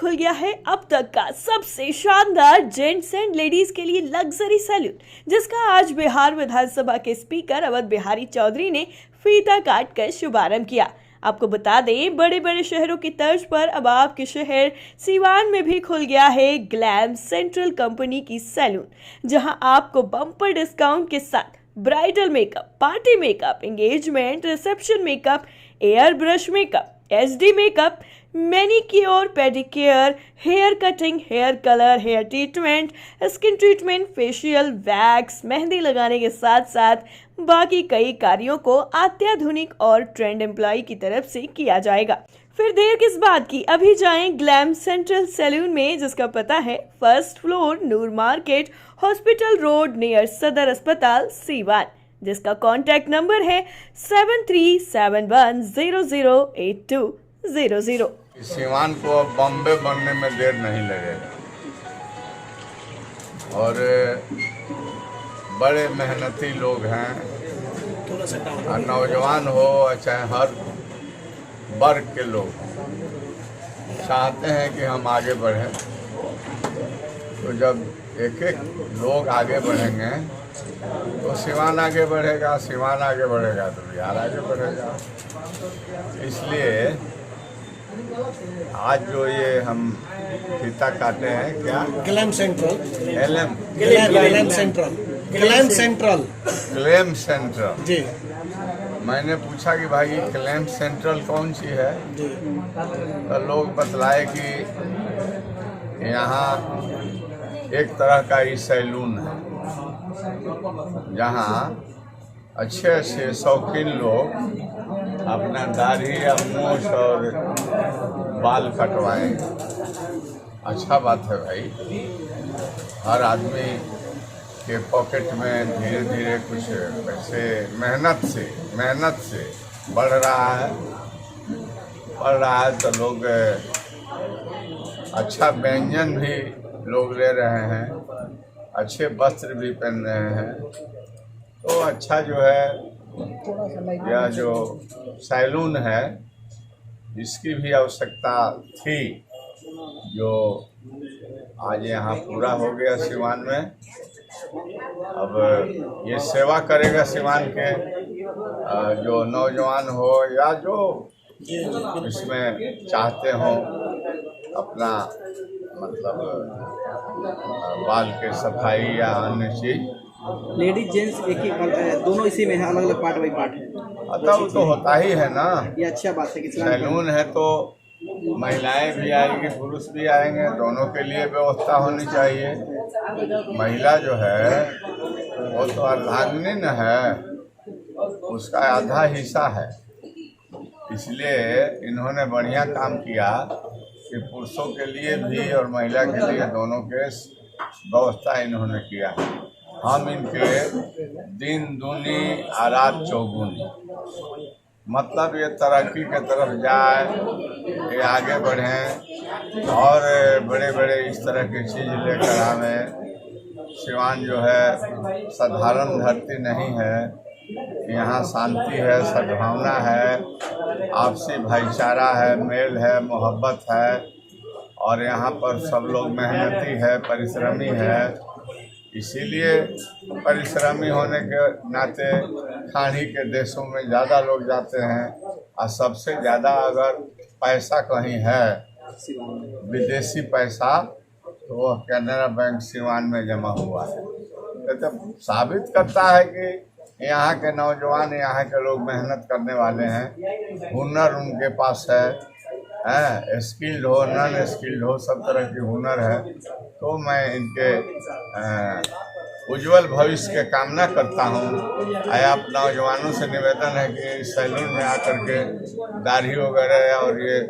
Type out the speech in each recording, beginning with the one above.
खुल गया है अब तक का सबसे शानदार जेंट्स एंड लेडीज के लिए लग्जरी सैलून, जिसका आज बिहार विधानसभा के स्पीकर अवध बिहारी चौधरी ने फीता काट कर शुभारंभ किया। आपको बता दें, बड़े बड़े शहरों की तर्ज पर अब आपके शहर सीवान में भी खुल गया है ग्लैम सेंट्रल कंपनी की सैलून, जहां आपको बम्पर डिस्काउंट के साथ bridal makeup, party makeup, engagement, reception makeup, airbrush makeup, HD makeup, manicure, pedicure, hair cutting, hair colour, hair treatment, skin treatment, facial, wax, मेहंदी लगाने के साथ साथ बाकी कई कार्यों को अत्याधुनिक और ट्रेंड एम्प्लॉय की तरफ से किया जाएगा। फिर देर किस बात की, अभी जाएं ग्लैम सेंट्रल सैलून में, जिसका पता है फर्स्ट फ्लोर, नूर मार्केट, हॉस्पिटल रोड, नियर सदर अस्पताल, सीवान, जिसका कॉन्टैक्ट नंबर है 7371008200। सीवान को अब बॉम्बे बनने में देर नहीं लगेगा और बड़े मेहनती लोग हैं, नौजवान हो चाहे हर वर्ग के लोग चाहते हैं कि हम आगे बढ़ें। तो जब एक एक लोग आगे बढ़ेंगे तो सीवान आगे बढ़ेगा, सीवान आगे बढ़ेगा तो बिहार आगे बढ़ेगा। इसलिए आज जो ये हम फीता काटे हैं, क्या glam central, glam central G. मैंने पूछा कि भाई ये ग्लैम सेंट्रल कौन सी है, तो लोग बतलाए कि यहाँ एक तरह का ये सैलून है जहाँ अच्छे अच्छे शौकीन लोग अपना दाढ़ी या मूछ और बाल कटवाएं। अच्छा बात है भाई, हर आदमी के पॉकेट में धीरे धीरे कुछ पैसे मेहनत से बढ़ रहा है तो लोग अच्छा व्यंजन भी लोग ले रहे हैं, अच्छे वस्त्र भी पहन रहे हैं। तो अच्छा जो है यह जो सैलून है इसकी भी आवश्यकता थी, जो आज यहाँ पूरा हो गया सीवान में। अब ये सेवा करेगा सीवान के जो नौजवान हो या जो इसमें चाहते हो अपना मतलब बाल के सफाई या अन्य चीज। लेडीज जेंट्स एक ही दोनों इसी में है, अलग अलग पार्ट बाई पार्ट है। अतः वो तो होता ही है ना, ये अच्छा बात है कि सैलून है तो महिलाएं भी आएंगी, पुरुष भी आएंगे, दोनों के लिए व्यवस्था होनी चाहिए। महिला जो है वो तो अर्धांगिनी न है, उसका आधा हिस्सा है। इसलिए इन्होंने बढ़िया काम किया कि पुरुषों के लिए भी और महिला के लिए दोनों के व्यवस्था इन्होंने किया। हम इनके दिन दूनी और रात चौगुनी, मतलब ये तरक्की के तरफ जाए, ये आगे बढ़ें और बड़े बड़े इस तरह की चीज़ लेकर आवें। सीवान जो है साधारण धरती नहीं है, यहाँ शांति है, सद्भावना है, आपसी भाईचारा है, मेल है, मोहब्बत है और यहाँ पर सब लोग मेहनती है, परिश्रमी है। इसीलिए परिश्रमी होने के नाते खाड़ी के देशों में ज़्यादा लोग जाते हैं और सबसे ज़्यादा अगर पैसा कहीं है विदेशी पैसा तो वह कैनरा बैंक सीवान में जमा हुआ है। तो साबित करता है कि यहाँ के नौजवान, यहाँ के लोग मेहनत करने वाले हैं, हुनर उनके पास है, स्किल्ड हो नॉन स्किल्ड हो सब तरह की हुनर है। तो मैं इनके उज्जवल भविष्य के कामना करता हूँ। आप नौजवानों से निवेदन है कि सैलून में आकर के दाढ़ी वगैरह और ये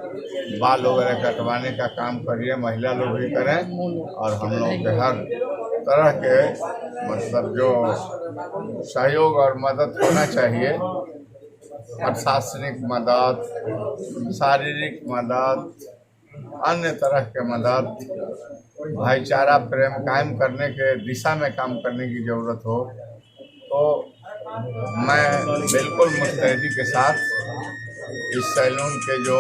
बाल वगैरह कटवाने का काम करिए, महिला लोग भी करें और हम लोग के हर तरह के मतलब जो सहयोग और मदद होना चाहिए, प्रशासनिक मदद, शारीरिक मदद, अन्य तरह के मदद, भाईचारा प्रेम कायम करने के दिशा में काम करने की ज़रूरत हो तो मैं बिल्कुल मुस्तैदी के साथ इस सैलून के जो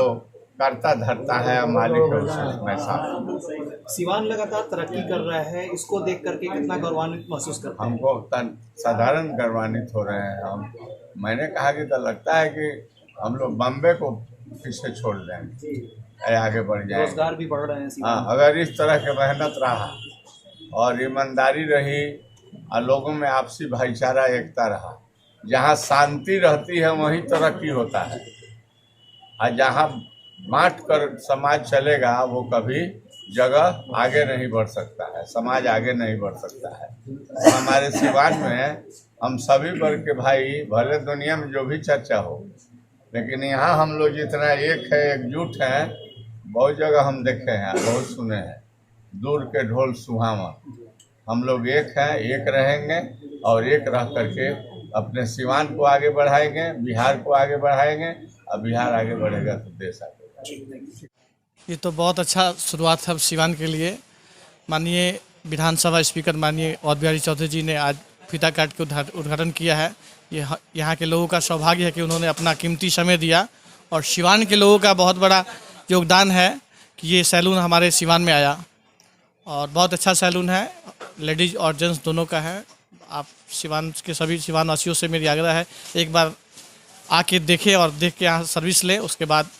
करता धरता है, मालिक है उसमें साथ। सिवान लगातार तरक्की कर रहा है, इसको देख करके कितना गौरवान्वित महसूस करते हैं? हमको साधारण गौरवान्वित हो रहे हैं हम। मैंने कहा कि तो लगता है कि हम लोग बम्बे को पीछे छोड़ देंगे, आगे बढ़ जाएंगे। रोजगार भी बढ़ रहे हैं सिवान हाँ, अगर इस तरह की मेहनत रहा और ईमानदारी रही और लोगों में आपसी भाईचारा एकता रहा, जहाँ शांति रहती है वहीं तरक्की होता है। और जहाँ बांट कर समाज चलेगा वो कभी जगह आगे नहीं बढ़ सकता है, समाज आगे नहीं बढ़ सकता है। तो हमारे सिवान में हम सभी वर्ग के भाई, भले दुनिया में जो भी चर्चा हो, लेकिन यहाँ हम लोग जितना एक है, एकजुट हैं, बहुत जगह हम देखे हैं, बहुत सुने हैं। दूर के ढोल सुहावा, हम लोग एक हैं, एक रहेंगे और एक रह करके अपने सिवान को आगे बढ़ाएंगे, बिहार को आगे बढ़ाएंगे, और बिहार आगे बढ़ेगा तो देश आगे बढ़ेगा। ये तो बहुत अच्छा शुरुआत है सिवान के लिए। माननीय विधानसभा स्पीकर माननीय अवध बिहारी चौधरी जी ने आज फीता काट के उद्घाटन किया है। ये यहाँ के लोगों का सौभाग्य है कि उन्होंने अपना कीमती समय दिया, और सिवान के लोगों का बहुत बड़ा योगदान है कि ये सैलून हमारे सिवान में आया, और बहुत अच्छा सैलून है, लेडीज़ और जेंट्स दोनों का है। आप सिवान के सभी सिवान वासियों से मेरी आग्रह है, एक बार आके देखें और देख के यहाँ सर्विस लें, उसके बाद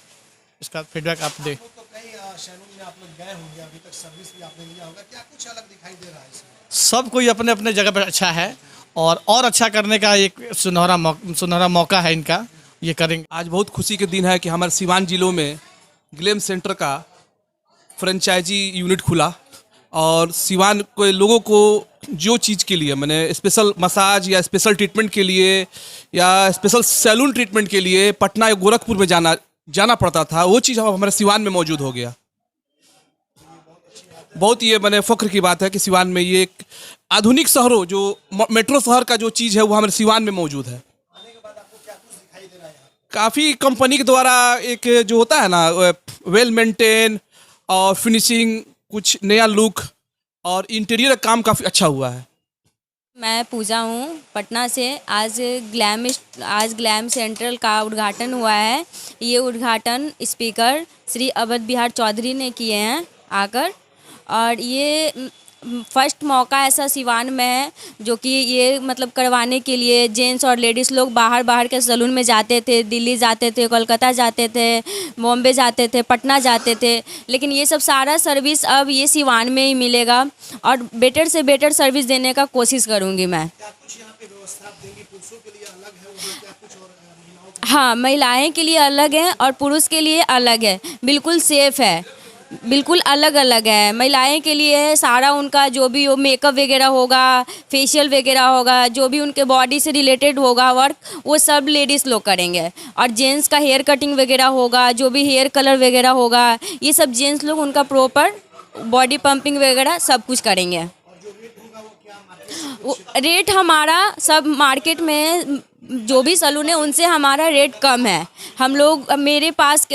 इसका फीडबैक आप दें। तो कई सैलून में आप लोग गए होंगे, अभी तक सर्विस भी आपने लिया होगा, क्या कुछ अलग दिखाई दे रहा है इसमें? सब कोई अपने अपने जगह पर अच्छा है, और अच्छा करने का एक सुनहरा मौका है इनका, ये करेंगे। आज बहुत खुशी के दिन है कि हमारे सिवान जिलों में ग्लैम सेंटर का फ्रेंचाइजी यूनिट खुला, और सिवान के लोगों को जो चीज़ के लिए, मैंने स्पेशल मसाज या स्पेशल ट्रीटमेंट के लिए या स्पेशल सैलून ट्रीटमेंट के लिए पटना या गोरखपुर में जाना पड़ता था, वो चीज़ हमारे सिवान में मौजूद हो गया। बहुत ये मैंने फ़ख्र की बात है कि सिवान में ये एक आधुनिक शहरों, जो मेट्रो शहर का जो चीज़ है वो हमारे सिवान में मौजूद है। काफ़ी कंपनी के द्वारा एक जो होता है ना, वेल मेंटेन और फिनिशिंग, कुछ नया लुक और इंटीरियर का काम काफ़ी अच्छा हुआ है। मैं पूजा हूँ पटना से। आज ग्लैम सेंट्रल का उद्घाटन हुआ है। ये उद्घाटन स्पीकर श्री अवध बिहार चौधरी ने किए हैं आकर, और ये फर्स्ट मौका ऐसा सिवान में है जो कि ये मतलब करवाने के लिए जेंट्स और लेडीज़ लोग बाहर के सैलून में जाते थे, दिल्ली जाते थे, कोलकाता जाते थे, बॉम्बे जाते थे, पटना जाते थे, लेकिन ये सब सारा सर्विस अब ये सिवान में ही मिलेगा, और बेटर से बेटर सर्विस देने का कोशिश करूँगी मैं। हाँ, महिलाएं के लिए अलग है और पुरुष के लिए अलग है, बिल्कुल सेफ़ है, बिल्कुल अलग अलग है। महिलाएं के लिए है सारा उनका जो भी मेकअप वगैरह होगा, फेशियल वगैरह होगा, जो भी उनके बॉडी से रिलेटेड होगा वर्क, वो सब लेडीज़ लोग करेंगे, और जेंट्स का हेयर कटिंग वगैरह होगा, जो भी हेयर कलर वगैरह होगा, ये सब जेंट्स लोग उनका प्रॉपर बॉडी पंपिंग वगैरह सब कुछ करेंगे। रेट हमारा सब मार्केट में जो भी सैलून है उनसे हमारा रेट कम है। हम लोग मेरे पास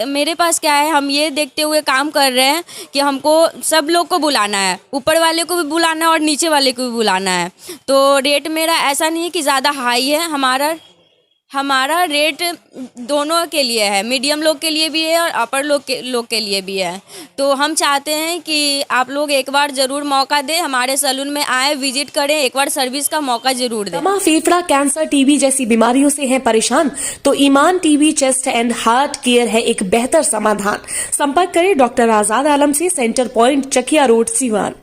क्या है, हम ये देखते हुए काम कर रहे हैं कि हमको सब लोग को बुलाना है, ऊपर वाले को भी बुलाना है और नीचे वाले को भी बुलाना है। तो रेट मेरा ऐसा नहीं है कि ज़्यादा हाई है, हमारा रेट दोनों के लिए है, मीडियम लोग के लिए भी है और अपर लोग के लिए भी है। तो हम चाहते हैं कि आप लोग एक बार ज़रूर मौका दें, हमारे सैलून में आए, विजिट करें, एक बार सर्विस का मौका ज़रूर दें। दमा, फेफड़ा कैंसर, टीबी जैसी बीमारियों से हैं परेशान तो Iman TB chest and heart care है एक बेहतर समाधान। संपर्क करें डॉक्टर आजाद आलम से, centre point, Chakiya road, Siwan.